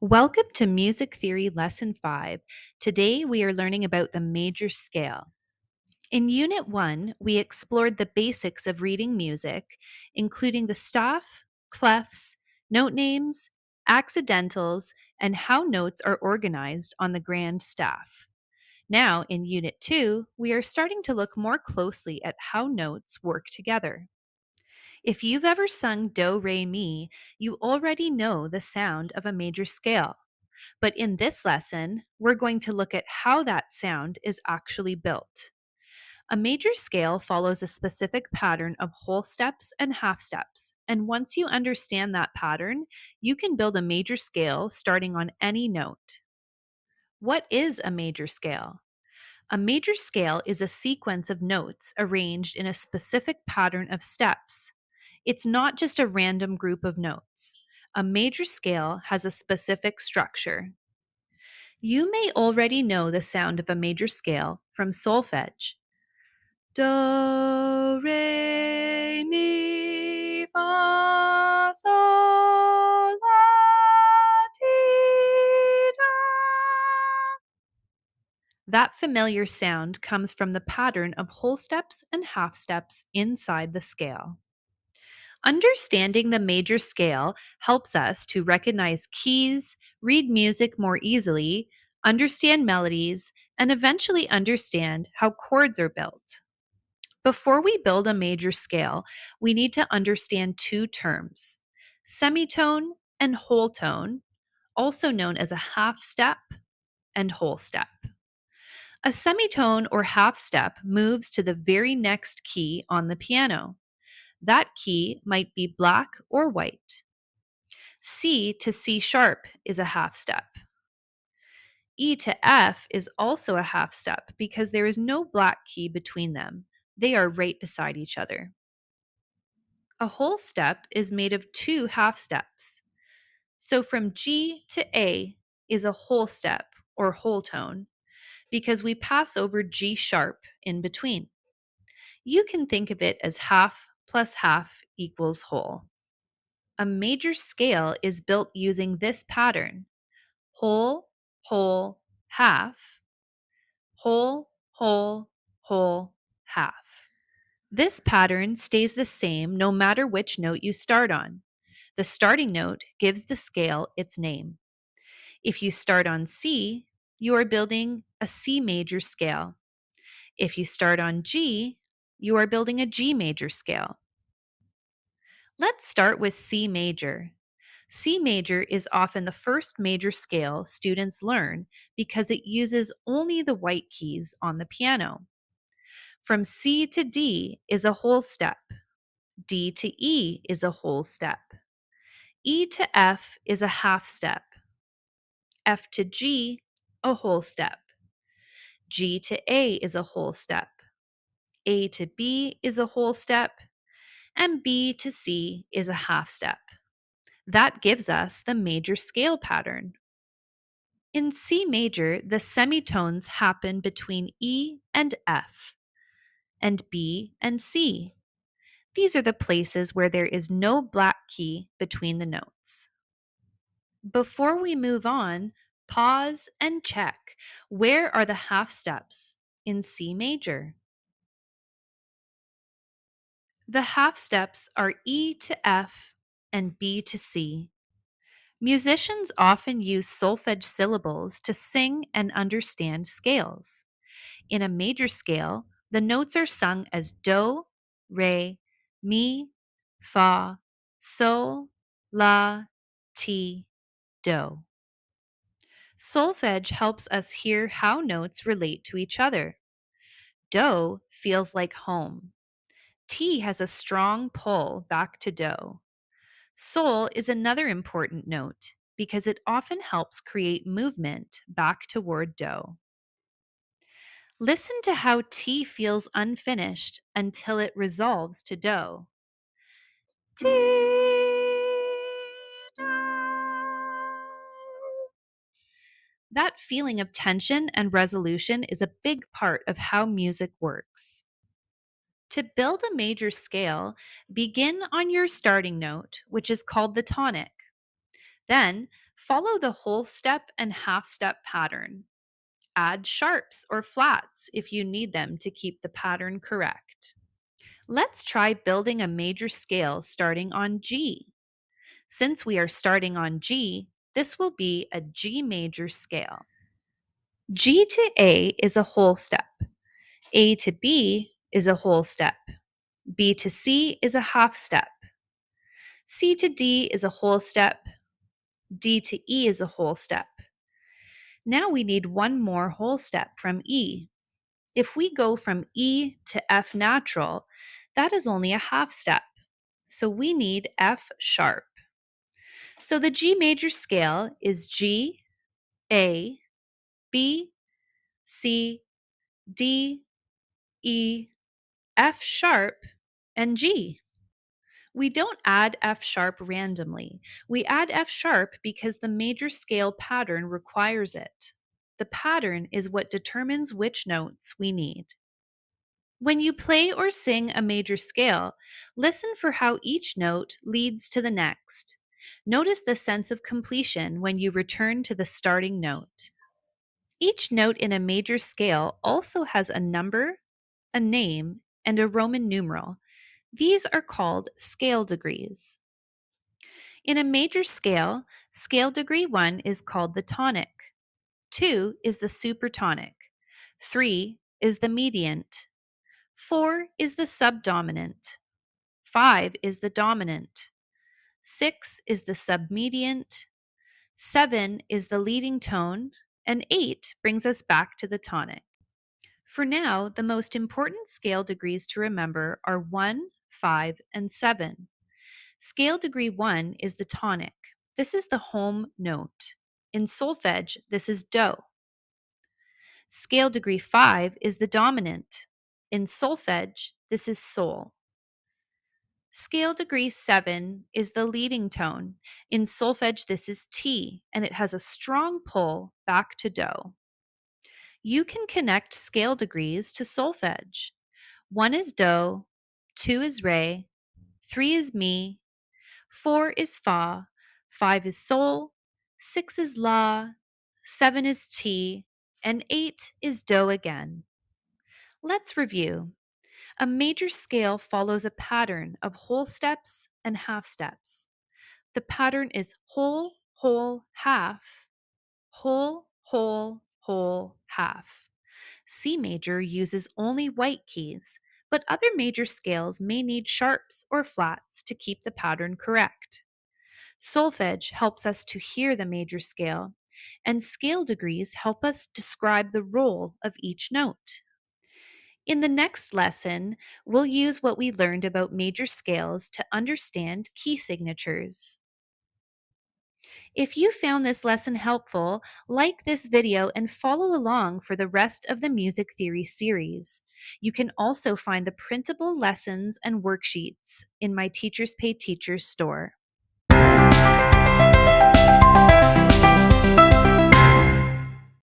Welcome to Music Theory Lesson 5. Today we are learning about the major scale. In Unit 1, we explored the basics of reading music, including the staff, clefs, note names, accidentals, and how notes are organized on the grand staff. Now, in Unit 2, we are starting to look more closely at how notes work together. If you've ever sung Do, Re, Mi, you already know the sound of a major scale. But in this lesson, we're going to look at how that sound is actually built. A major scale follows a specific pattern of whole steps and half steps. And once you understand that pattern, you can build a major scale starting on any note. What is a major scale? A major scale is a sequence of notes arranged in a specific pattern of steps. It's not just a random group of notes. A major scale has a specific structure. You may already know the sound of a major scale from solfège. Do, re, mi, fa, sol, la, ti, do. That familiar sound comes from the pattern of whole steps and half steps inside the scale. Understanding the major scale helps us to recognize keys, read music more easily, understand melodies, and eventually understand how chords are built. Before we build a major scale, we need to understand two terms: semitone and whole tone, also known as a half step and whole step. A semitone or half step moves to the very next key on the piano. That key might be black or white. C to C sharp is a half step. E to F is also a half step because there is no black key between them. They are right beside each other. A whole step is made of two half steps. So from G to A is a whole step or whole tone because we pass over G sharp in between. You can think of it as half plus half equals whole. A major scale is built using this pattern: whole, whole, half, whole, whole, whole, half. This pattern stays the same no matter which note you start on. The starting note gives the scale its name. If you start on C, you are building a C major scale. If you start on G, you are building a G major scale. Let's start with C major. C major is often the first major scale students learn because it uses only the white keys on the piano. From C to D is a whole step. D to E is a whole step. E to F is a half step. F to G, a whole step. G to A is a whole step. A to B is a whole step. And B to C is a half step. That gives us the major scale pattern. In C major, the semitones happen between E and F, and B and C. These are the places where there is no black key between the notes. Before we move on, pause and check. Where are the half steps in C major? The half steps are E to F and B to C. Musicians often use solfège syllables to sing and understand scales. In a major scale, the notes are sung as do, re, mi, fa, sol, la, ti, do. Solfège helps us hear how notes relate to each other. Do feels like home. Ti has a strong pull back to do. Sol is another important note because it often helps create movement back toward do. Listen to how Ti feels unfinished until it resolves to do. Ti, do. That feeling of tension and resolution is a big part of how music works. To build a major scale, begin on your starting note, which is called the tonic. Then Follow the whole step and half step pattern. Add sharps or flats if you need them to keep the pattern correct. Let's try building a major scale starting on G. Since we are starting on G, this will be a G major scale. G to A is a whole step. A to B is a whole step. B to C is a half step. C to D is a whole step. D to E is a whole step. Now we need one more whole step from E. If we go from E to F natural, that is only a half step. So we need F sharp. So the G major scale is G, A, B, C, D, E, F sharp, and G. We don't add F sharp randomly. We add F sharp because the major scale pattern requires it. The pattern is what determines which notes we need. When you play or sing a major scale, listen for how each note leads to the next. Notice the sense of completion when you return to the starting note. Each note in a major scale also has a number, a name, and a Roman numeral. These are called scale degrees. In a major scale, scale degree 1 is called the tonic, 2 is the supertonic, 3 is the mediant, 4 is the subdominant, 5 is the dominant, 6 is the submediant, 7 is the leading tone, and 8 brings us back to the tonic. For now, the most important scale degrees to remember are 1, 5, and 7. Scale degree 1 is the tonic. This is the home note. In solfège, this is do. Scale degree 5 is the dominant. In solfège, this is sol. Scale degree 7 is the leading tone. In solfège, this is T, and it has a strong pull back to do. You can connect scale degrees to solfège. 1 is do, 2 is re, 3 is mi, 4 is fa, 5 is sol, 6 is la, 7 is ti, and 8 is do again. Let's review. A major scale follows a pattern of whole steps and half steps. The pattern is whole, whole, half, whole, whole, whole, half. C major uses only white keys, but other major scales may need sharps or flats to keep the pattern correct. Solfège helps us to hear the major scale, and scale degrees help us describe the role of each note. In the next lesson, we'll use what we learned about major scales to understand key signatures. If you found this lesson helpful, like this video and follow along for the rest of the music theory series. You can also find the printable lessons and worksheets in my Teachers Pay Teachers store.